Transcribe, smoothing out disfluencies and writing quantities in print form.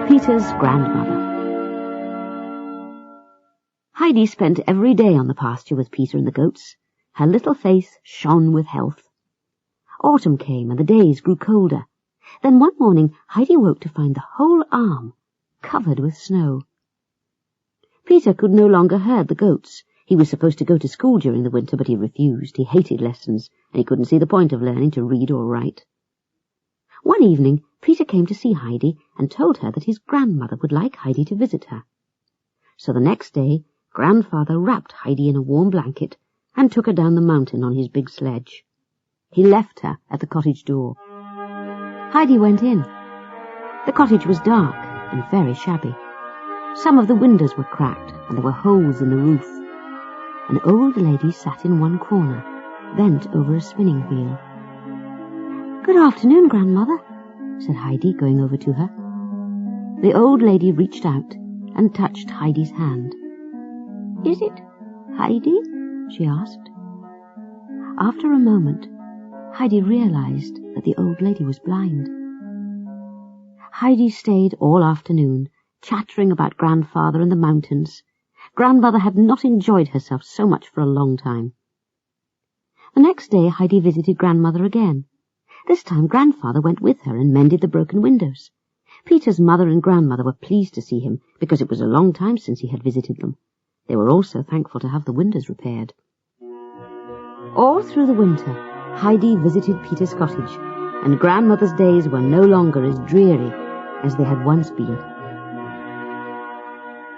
Peter's grandmother. Heidi spent every day on the pasture with Peter and the goats. Her little face shone with health. Autumn came and the days grew colder. Then one morning Heidi woke to find the whole arm covered with snow. Peter could no longer herd the goats. He was supposed to go to school during the winter, but he refused. He hated lessons, and he couldn't see the point of learning to read or write. One evening, Peter came to see Heidi and told her that his grandmother would like Heidi to visit her. So the next day, Grandfather wrapped Heidi in a warm blanket and took her down the mountain on his big sledge. He left her at the cottage door. Heidi went in. The cottage was dark and very shabby. Some of the windows were cracked and there were holes in the roof. An old lady sat in one corner, bent over a spinning wheel. "Good afternoon, Grandmother," said Heidi, going over to her. The old lady reached out and touched Heidi's hand. "Is it Heidi?" she asked. After a moment, Heidi realized that the old lady was blind. Heidi stayed all afternoon, chattering about Grandfather and the mountains. Grandmother had not enjoyed herself so much for a long time. The next day Heidi visited Grandmother again. This time Grandfather went with her and mended the broken windows. Peter's mother and grandmother were pleased to see him, because it was a long time since he had visited them. They were also thankful to have the windows repaired. All through the winter, Heidi visited Peter's cottage, and Grandmother's days were no longer as dreary as they had once been.